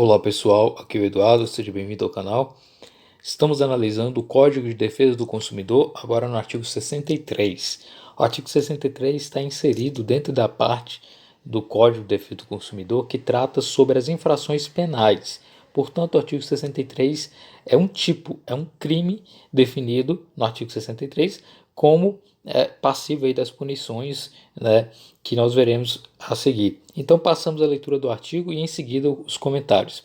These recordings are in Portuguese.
Olá pessoal, aqui é o Eduardo, seja bem-vindo ao canal. Estamos analisando o Código de Defesa do Consumidor, agora no artigo 63. O artigo 63 está inserido dentro da parte do Código de Defesa do Consumidor que trata sobre as infrações penais. Portanto, o artigo 63 é um crime definido no artigo 63 como passivo aí das punições, né, que nós veremos a seguir. Então passamos a leitura do artigo e em seguida os comentários.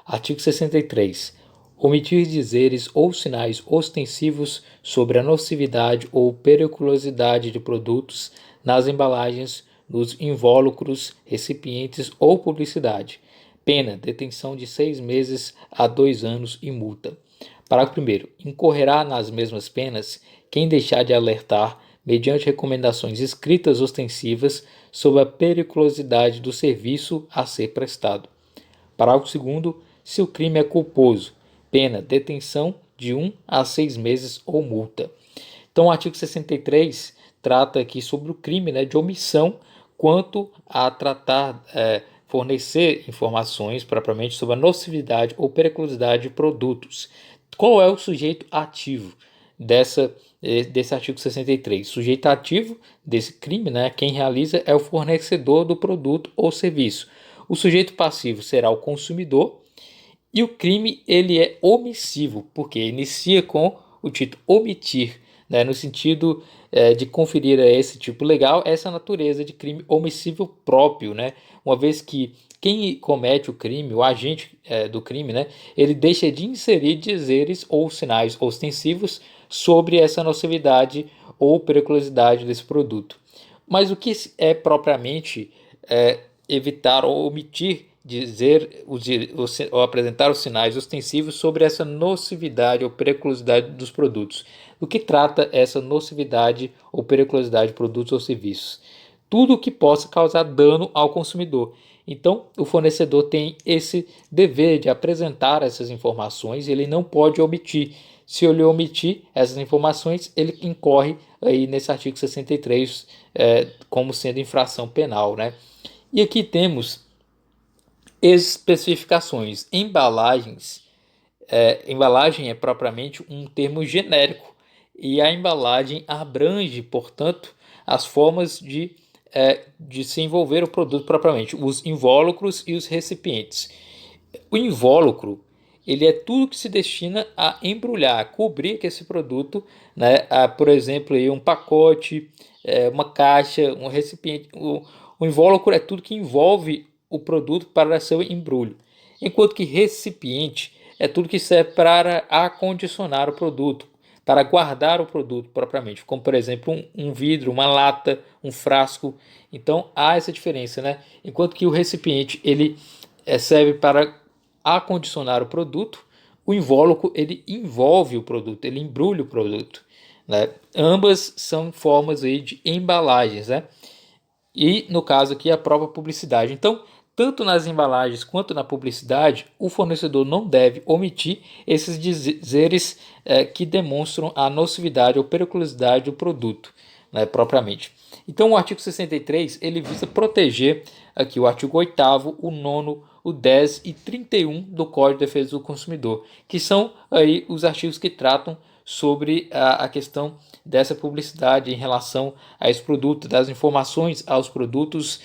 Artigo 63. Omitir dizeres ou sinais ostensivos sobre a nocividade ou periculosidade de produtos nas embalagens, nos invólucros, recipientes ou publicidade. Pena, detenção de 6 meses a 2 anos e multa. Parágrafo 1º. Incorrerá nas mesmas penas quem deixar de alertar, mediante recomendações escritas ostensivas, sobre a periculosidade do serviço a ser prestado. Parágrafo 2º. Se o crime é culposo, pena, detenção de 1 a 6 meses ou multa. Então, o artigo 63 trata aqui sobre o crime, né, de omissão quanto a fornecer informações propriamente sobre a nocividade ou periculosidade de produtos. Qual é o sujeito ativo desse artigo 63? Sujeito ativo desse crime, né, quem realiza é o fornecedor do produto ou serviço. O sujeito passivo será o consumidor e o crime ele é omissivo, porque inicia com o título omitir, né, no sentido de conferir a esse tipo legal essa natureza de crime omissivo próprio, né, uma vez que quem comete o crime, o agente do crime, né, ele deixa de inserir dizeres ou sinais ostensivos sobre essa nocividade ou periculosidade desse produto. Mas o que é propriamente evitar ou omitir dizer ou apresentar os sinais ostensivos sobre essa nocividade ou periculosidade dos produtos? Do que trata essa nocividade ou periculosidade de produtos ou serviços? Tudo que possa causar dano ao consumidor. Então, o fornecedor tem esse dever de apresentar essas informações, ele não pode omitir. Se ele omitir essas informações, ele incorre aí nesse artigo 63 como sendo infração penal, né? E aqui temos especificações. Embalagens. Embalagem é propriamente um termo genérico e a embalagem abrange, portanto, as formas de se envolver o produto propriamente, os invólucros e os recipientes. O invólucro ele é tudo que se destina a embrulhar, a cobrir esse produto, né? Por exemplo, aí um pacote, uma caixa, um recipiente. O invólucro é tudo que envolve o produto para seu embrulho, enquanto que recipiente é tudo que serve para acondicionar o produto, para guardar o produto propriamente, como por exemplo um vidro, uma lata, um frasco. Então há essa diferença, né? Enquanto que o recipiente ele serve para acondicionar o produto, o invólucro ele envolve o produto, ele embrulha o produto, né? Ambas são formas aí de embalagens, né? E no caso aqui a própria publicidade. Então, tanto nas embalagens quanto na publicidade, o fornecedor não deve omitir esses dizeres que demonstram a nocividade ou periculosidade do produto, né, propriamente. Então, o artigo 63 ele visa proteger aqui o artigo 8º, o 9º, o 10 e 31 do Código de Defesa do Consumidor, que são aí os artigos que tratam sobre a questão dessa publicidade em relação a esse produto, das informações aos produtos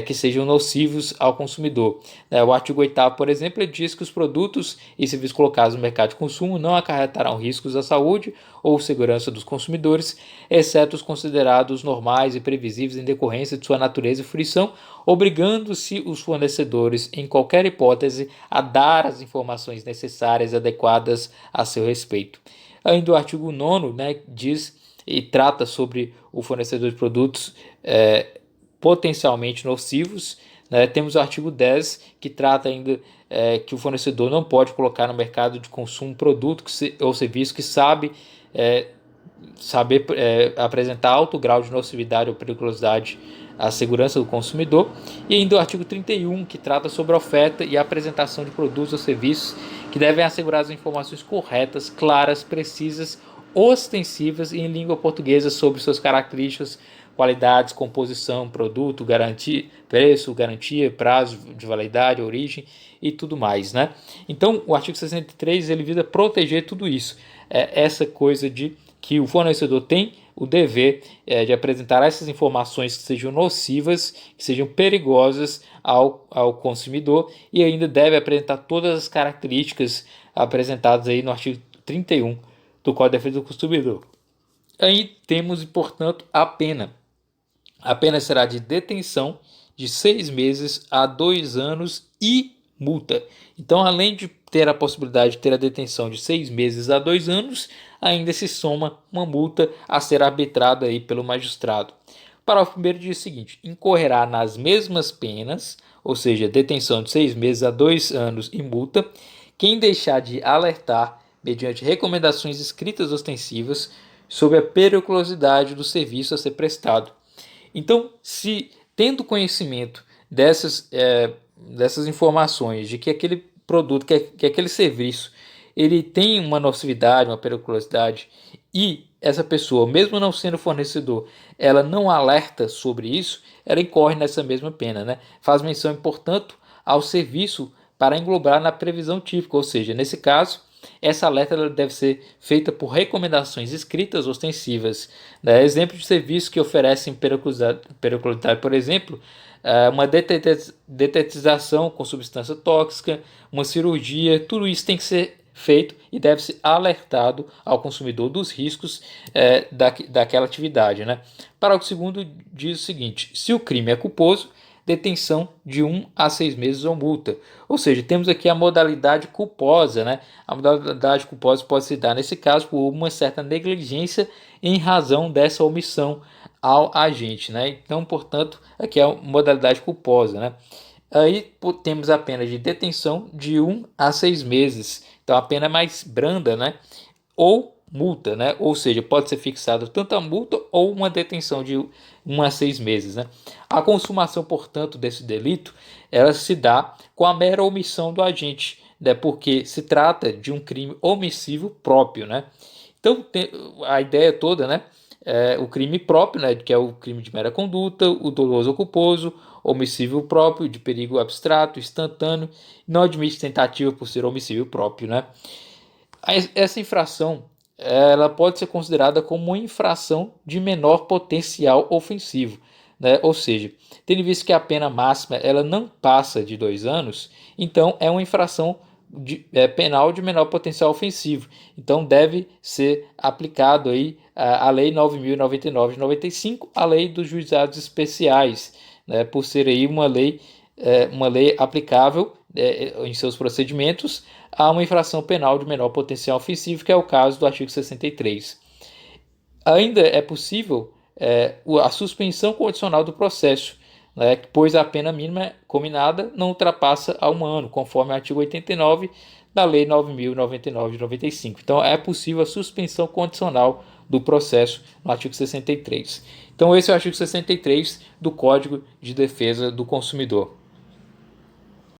que sejam nocivos ao consumidor. O artigo 8º, por exemplo, ele diz que os produtos e serviços colocados no mercado de consumo não acarretarão riscos à saúde ou segurança dos consumidores, exceto os considerados normais e previsíveis em decorrência de sua natureza e fruição, obrigando-se os fornecedores, em qualquer hipótese, a dar as informações necessárias e adequadas a seu respeito. Ainda o artigo 9º, né, diz e trata sobre o fornecedor de produtos potencialmente nocivos, né? Temos o artigo 10, que trata ainda que o fornecedor não pode colocar no mercado de consumo produto ou serviço que saber apresentar alto grau de nocividade ou periculosidade à segurança do consumidor. E ainda o artigo 31, que trata sobre a oferta e a apresentação de produtos ou serviços que devem assegurar as informações corretas, claras, precisas, ostensivas e em língua portuguesa sobre suas características, qualidades, composição, produto, garantia, preço, garantia, prazo de validade, origem e tudo mais, né? Então, o artigo 63 ele visa proteger tudo isso, essa coisa de que o fornecedor tem o dever de apresentar essas informações que sejam nocivas, que sejam perigosas ao consumidor, e ainda deve apresentar todas as características apresentadas aí no artigo 31 do Código de Defesa do Consumidor. Aí temos, portanto, a pena. A pena será de detenção de 6 meses a 2 anos e multa. Então, além de ter a possibilidade de ter a detenção de 6 meses a 2 anos, ainda se soma uma multa a ser arbitrada aí pelo magistrado. O parágrafo 1º diz o seguinte: incorrerá nas mesmas penas, ou seja, detenção de 6 meses a 2 anos e multa, quem deixar de alertar, mediante recomendações escritas ostensivas, sobre a periculosidade do serviço a ser prestado. Então, se tendo conhecimento dessas informações, de que aquele produto, que aquele serviço, ele tem uma nocividade, uma periculosidade, e essa pessoa, mesmo não sendo fornecedor, ela não alerta sobre isso, ela incorre nessa mesma pena, né? Faz menção, portanto, ao serviço para englobar na previsão típica, ou seja, nesse caso, essa alerta deve ser feita por recomendações escritas ostensivas. Né? Exemplo de serviços que oferecem periculosidade, por exemplo, uma detetização com substância tóxica, uma cirurgia, tudo isso tem que ser feito e deve ser alertado ao consumidor dos riscos daquela atividade. Né? Parágrafo 2º diz o seguinte: se o crime é culposo, detenção de 1 a 6 meses ou multa. Ou seja, temos aqui a modalidade culposa, né? A modalidade culposa pode se dar, nesse caso, por uma certa negligência em razão dessa omissão ao agente, né? Então, portanto, aqui é a modalidade culposa, né? Aí temos a pena de detenção de 1 a 6 meses. Então, a pena é mais branda, né? Ou multa, né? Ou seja, pode ser fixado tanto a multa ou uma detenção de 1 a 6 meses, né? A consumação, portanto, desse delito, ela se dá com a mera omissão do agente, né? Porque se trata de um crime omissivo próprio, né? Então, a ideia toda, né? O crime próprio, né? Que é o crime de mera conduta, o doloso ou culposo, omissivo próprio, de perigo abstrato, instantâneo, não admite tentativa por ser omissivo próprio, né? Essa infração ela pode ser considerada como uma infração de menor potencial ofensivo, né? Ou seja, tendo visto que a pena máxima ela não passa de 2 anos, então é uma infração penal de menor potencial ofensivo. Então deve ser aplicado aí a Lei 9.099 de 95, a Lei dos Juizados Especiais, né? Por ser aí uma lei aplicável em seus procedimentos a uma infração penal de menor potencial ofensivo, que é o caso do artigo 63. Ainda é possível a suspensão condicional do processo, né, pois a pena mínima combinada não ultrapassa a 1 ano, conforme o artigo 89 da Lei 9.099 de 95. Então, é possível a suspensão condicional do processo no artigo 63. Então, esse é o artigo 63 do Código de Defesa do Consumidor.